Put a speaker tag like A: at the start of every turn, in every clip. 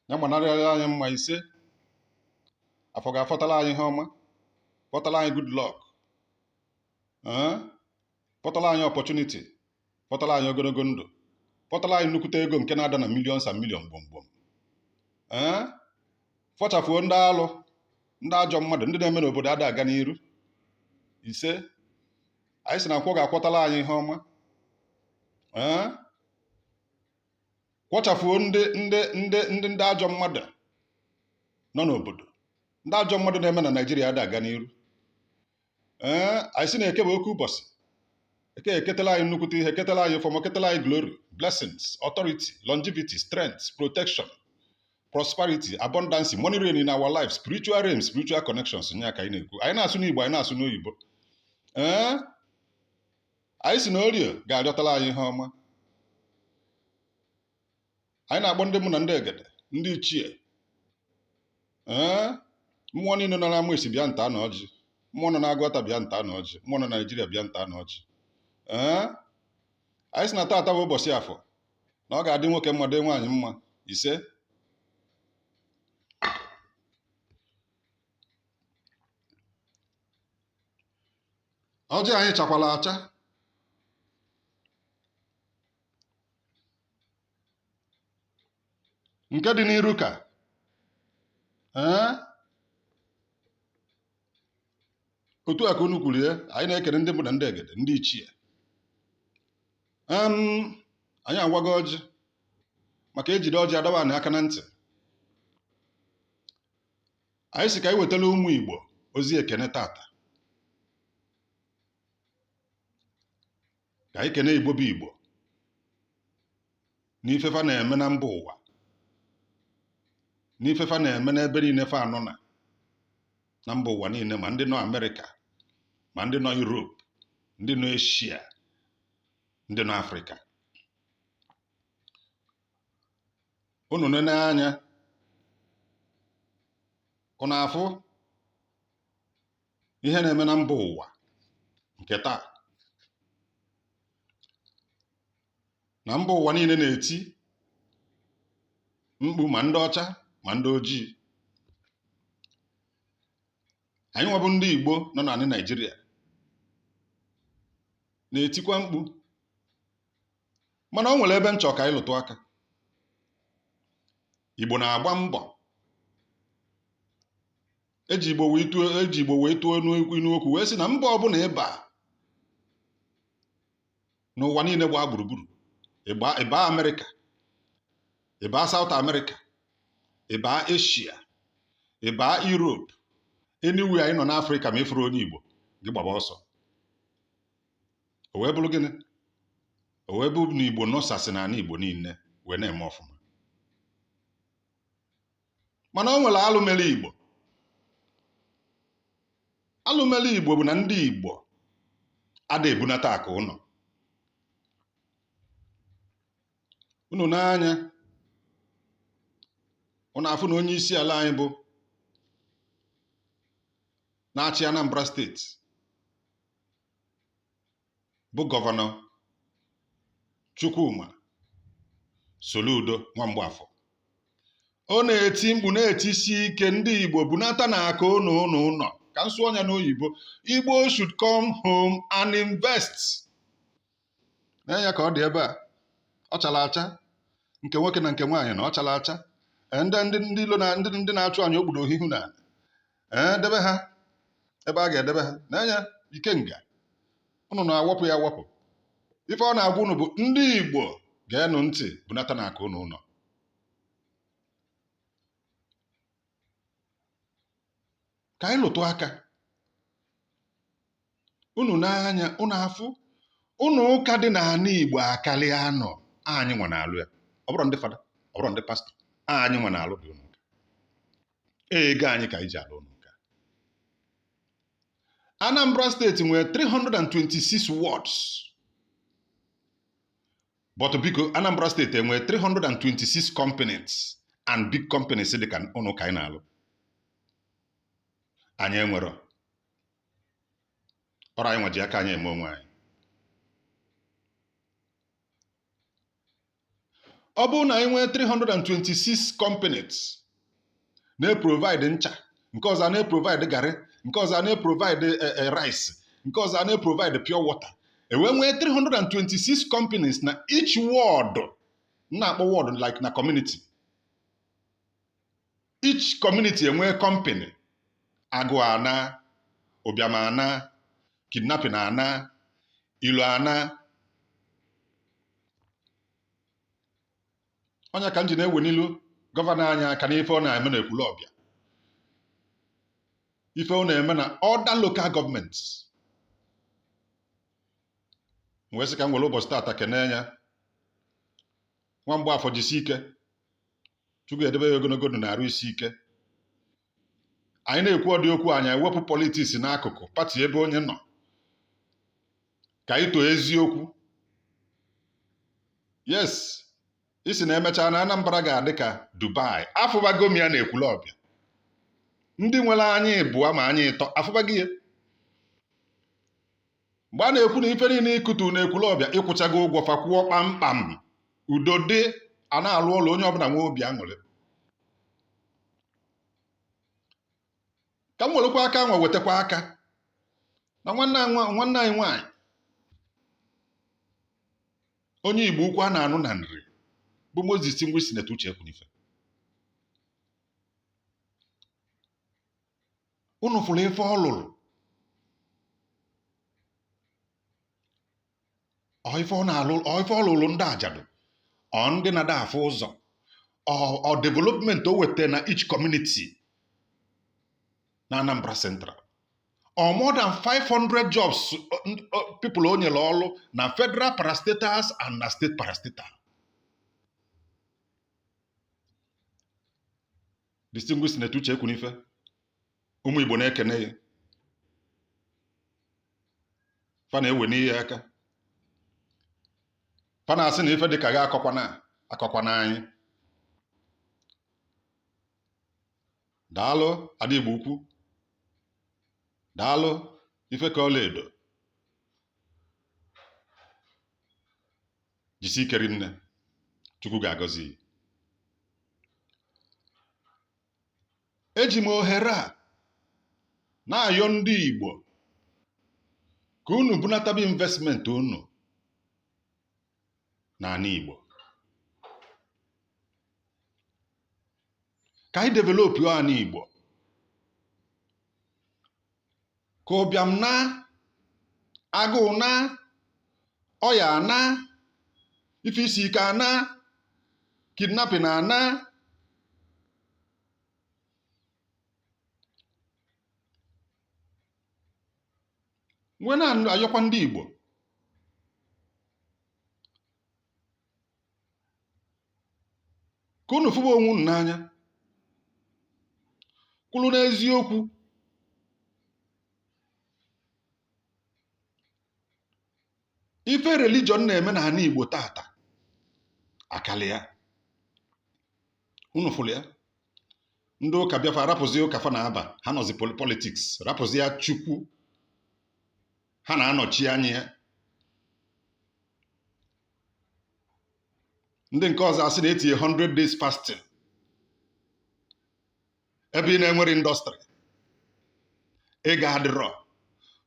A: ya gbanarịala anyị mma ise afọ ga-afọtala anyị ihe ọma, fọtala anyị good luck, fọtala anyị opportunity, fọtala anyị ogologo ndụ, fọtala anyị nnukwute ego nke na-ada na millions and millions gbomgbom. Fọchafuo ndị alụ, ndị ajọ mmadụ, ndị na-eme n'obodo ada aga n'iru. Ise anyị sị na nkwọ ga-akwọtala anyị ihe ọma. Kwọchafuo ndị ajọ mmadụ nọ n'obodo, ndị ajọ mmadụ na-eme na Naijiria ada aga n'iru. Anyị sị na eke bụ oke ụbọchị, eke eketala anyị nnukwute ihe, ketala anyị fọm, ketala anyị glory, blessings, authority, longevity, strength, protection, prosperity, abundance, money rain in our life, spiritual realm, spiritual connections. Nya ka anyị na-ekwu. Anyị na-asụ n'Igbo, anyị na-asụ n'oyibo. Anyị si na orie ga-arịọtala anyị ihe ọma. Anyị na-akpọ ndị mụ na ndị egede, ndị ichie, mmụọ niile nọ n'ama esi bịa nta na ọjị, mmụọ nọ na-agụta bịa nta na ọjị, mmụọ nọ na Naijiria bịa nta na ọjị. Anyị si na taata bụ ụbọchị afọ na ọ ga-adị nwoke mma, dị nwaanyị mma. Ise ọjị anyị chakwala acha. Nke dị n'iru ka otu a ka unu kwuru ya. Anyị na-ekele ndị mụ na ndị egede, ndị ichie. Anyị agwago ọjị maka ejide ọjị adaba anyị aka na ntị. Anyị si ka anyị wetara ụmụ Igbo ozi ekene tata, ka anyị kene Igbo bụ Igbo n'ifefa na-eme na mba ụwa, n'ifefa na-eme n'ebe niile fa anọ na mba ụwa niile, ma ndị nọ Amerịka, ma ndị nọ Europe, ndị nọ Asia, ndị nọ Afrịka. Unu nene anya, unu afụ ihe na-eme na mba ụwa nke taa. Na mba ụwa niile na-eti mkpu, ma ndị ọcha ma ndị ojii. Anyị nwabụ ndị Igbo nọ na Naịjirịa na-etikwa mkpu, mana o nwere ebe nchọ ka anyị lụtụ aka. Igbo na-agba mbọ, eji Igbo wee tuo n'okwu wee sị na mba ọbụla ịba n'ụwa niile gbaa gburugburu, ịba Amerịka, ịba South America, ịba Asia, ịba Europe, anywhere anyị nọ n'Afrịka, ma ịfụrụ onye Igbo gị gbaba ọsọ. O wee bụrụ gịnị? O wee bụ na Igbo nọsasị na ala Igbo niile wee na-eme ọfụma. Mana o nwere alụmele Igbo. Alụmele Igbo bụ na ndị Igbo ada ebunata akụ ụnọ. Unu n'anya, unu afụ na onye isi ala anyị bụ na-achị Anambra steeti bụ gọvanọ Chukwuma Soludo Nwamgbafọ. Ọ na-eti mkpu, na-etisi ike, ndị Igbo bunata na aka ụnọ. Ka nsụ ọnya n'oyibo, Igbo should come home and invest. Na-enya ka ọ dị ebe a, ọ chala acha, nke nwoke na nke nwaanyị na ọ chala acha. Ndị ilo na ndị na-achụ anyị okpudo ohihu na debe ha ebe a ga-edebe ha. Na-enya ikenga unu na-awapụ ya awapụ. Ife ọ na-agwa unu bụ ndị Igbo ga-enụ ntị, bunata na aka ụnọ. Ka anyị lụtụ aka. Unu n'anya, unu afụ, unu ụka dị n'ala Igbo akarịa anọ anyị nwe na-alụ ya. Ọ bụrụ ndị fada, ọ bụrụ ndị pastọ, anyị nwe na-alụ dị unu ụka. Ego anyị ka anyị ji alụ unu ụka. Anambra steeti nwere 326 wards. But biko, Anambra steeti enwere 326 companies and big companies dị ka unu ụka anyị na-alụ. Anyị enwero. Ọrụ anyị nwaji aka anyị eme onwe anyị. ọ bụrụ na anyị nwee 326 companies na-provide ncha, nke ọzọ na-provide garị, nke ọzọ na-provide rice, nke ọzọ na-provide pure water, nwee 326 companies na each ward, na-akpọ ward like na community, each community enwee company, agụ ana, ụbịam ana, kidnapping ana, ilo ana. Onye ka m ji na-ewe n'ilu gọvanọ anyị aka n'ife ọ na-eme na Ekwulọbịa, ife ọ na-eme na other local governments. Wee sị ka m were ụbọchị taata kene ya nwa Mgbafọ, jisi ike, Chukwu edebe ya ogologo ndụ na arụ isi ike. Anyị na-ekwu ọdị okwu, anyị ewepụ politiks n'akụkụ, pati ebe onye nọ, ka anyị too eziokwu. Yes, isi na emechaa na Anambra ga-adị ka Dubai. Afụbago m ya na Ekwulọbịa. Ndị nwere anyị bụọ ma anyị ịtọ afụbago ya. Mgbe a na-ekwu na ife niile ikutu na Ekwulọbịa ịkwụchago ụgwọ fakwụọ kpamkpam, udo dị, a na-alụ ụlọ, onye ọbụla nwee obi aṅụrị. Ka m werekwa aka nwa wetakwa aka na nwanne anyị nwaanyị, onye Igbo ukwu a na-anụ na nri, bụ Moses Ngwu Sineta Uche Ekwunife. Unu fụrụ ife ọ lụrụ, ife ọ na-alụ, ife ọ lụrụ ndị ajadu, ndị na-ada afụ ụzọ, development o weta na each community na Anambra Central, more than 500 jobs people o nyere ọlụ na federal parastatals and na state parastatal. Distinguished Sineta Uche Ekwunife, ụmụ Igbo na-ekene ya, fa na-ewe n'ihe aka, fa na-asị na ife dịka ga akọkwana anyị. Daalụ Ada Igbo ukwu, daalụ ife ka ọla edo, jisi ike rinne, Chukwu ga-agọzi. Eji m ohere a na-ayọ ndị Igbo ka unu bunatabi investment unu n'ala Igbo, ka anyị develop yo ala Igbo, ka ụbịam na, agụụ na, ọya na, ife isi ike ana, kidnapping ana. Nwe na-ayọkwa ndị Igbo ka unu fụba onwe unu n'anya, kwulu n'eziokwu. Ife religion na-eme n'ala Igbo tata akali ya, unu fụrụ ya. Ndị ụka bịafa rapụzi ụka fa na-aba, ha nọzi politics, rapụzi ya Chukwu, ha na-anọchi anya ya. Ndị nke ọzọ asị na-etinye 100 days fasting, ebe ị na-enwere indọstrị, ego adịrọ,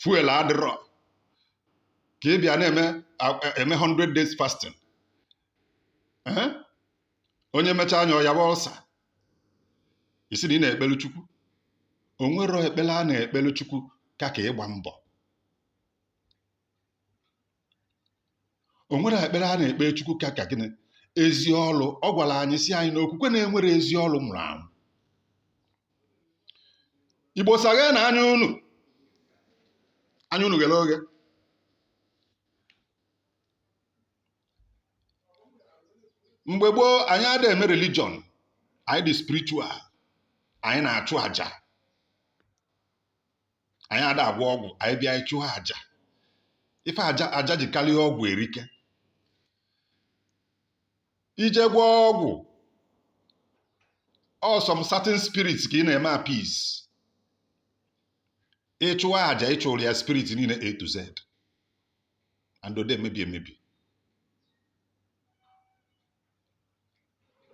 A: fuel adịrọ, ka ị bịa na-eme 100 days fasting. Onye mecha anya ọyaba ọlsa, isi na ị na-ekpelu Chukwu. O nwero ekpele a na-ekpelu Chukwu ka ịgba mbọ. O nwere ekpere a na-ekpe Chukwu ka gịnị? Ezi ọlụ. Ọ gwara anyị si anyị na okwukwe na-enwere ezi ọlụ nwụrụ anwụ. Igbo saghe na anya unu ghere oghe. Mgbe gboo anyị adịghị eme religion, anyị dị spiritual, anyị na-achụ aja, anyị ada agwọ ọgwụ, anyị bịa ịchụ aja. Ife aja ji karịa ọgwụ erike. Ije gwọ ọgwụ, some certain spirits ka ị na-eme appease. Ịchụwa aja, ịchụrụ ya spirit niile A to Z, and ode emebi.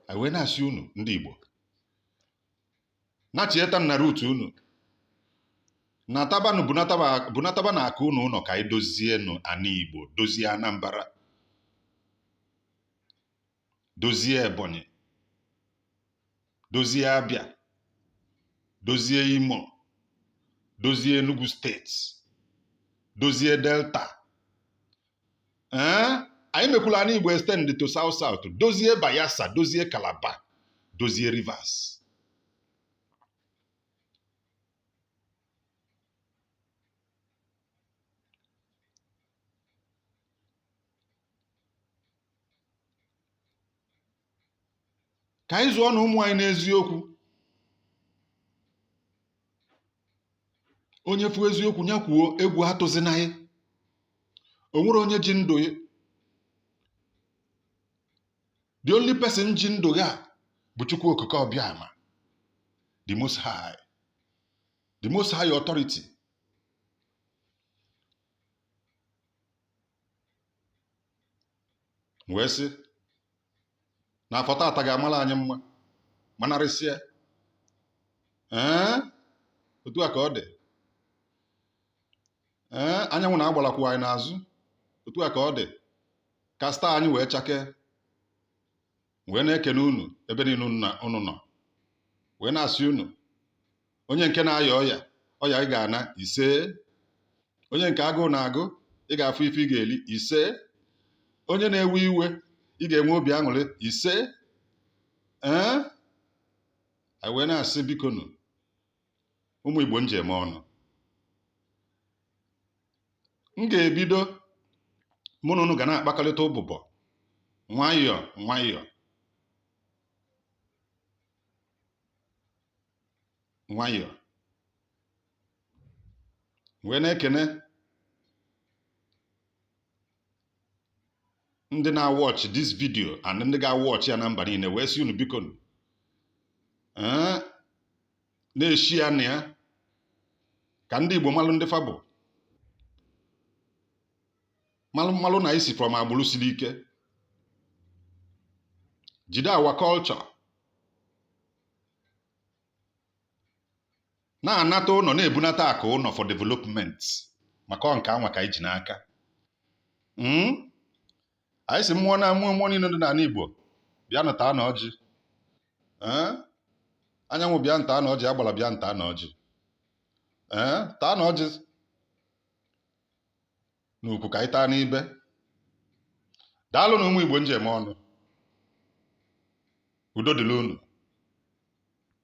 A: anyị wee na-asị unu ndị Igbo na-chieta na root unu na-atabanụ bunataba na aka unu ụlọ ka anyị dozienụ ana Igbo, dozie Anambra, dozie Ebonyi, dozie Abia, dozie Imo, dozie Enugu steeti, dozie Delta. Anyị mekwula ana Igbo extend to South, dozie Bayelsa, dozie Calabar, dozie Rivers. Ka anyị zụọ na ụmụ anyị n'eziokwu. Onye fụ eziokwu nya kwuo, egwu atụzina anyị. O nwere onye ji ndụ ya. The only person ji ndụ ya bụ Chukwu Okike Obiama, the most high authority. Wee sị na afọ tata ga-amala anyị mma manarịsịa. Otu a ka ọ dị. Anyanwụ na-agbalakwu anyị n'azụ. Otu a ka ọ dị. Ka staa anyị wee chakee, wee na-ekene unu ebe niile unu nọ, wee na-asị unu onye nke na-aya ọya ị ga-ana Iseee. Onye nke agụụ na-agụ, ị ga-afụ ife ị ga-eli Iseee. Onye na-ewe iwe, ị ga-enwe obi aṅụrị Iseee. Anyị wee na-asị biko nụ ụmụ Igbo njem ọnụ, m ga-ebido mụ na unu ga na-akpakọrịta ụbụbọ nwayọọ nwayọọ nwayọọ, wee na-ekene ndị na-awọchị this video and ndị ga-awọchị ya na mba niile, wee sị unu biko na-eshi ya na ya ka ndị Igbo malụ ndị fa bụ, malụ na isi from agbụrụ siri ike, jide our culture, na-anata ụlọ na-ebunata akụ ụlọ for development, maka nke anwa ka anyị ji n'aka. Anyị si mmụọ na mmụọ niile dị n'ala Igbo bịa nụ taa na ọjị. Anyanwụ bịa ntaa na ọjị, agbala bịa ntaa na ọjị. Taa na ọjị n'ukwu ka anyị taa n'ibe. Daalụ na ụmụ Igbo njem ọnụ. Udo dịrị unu.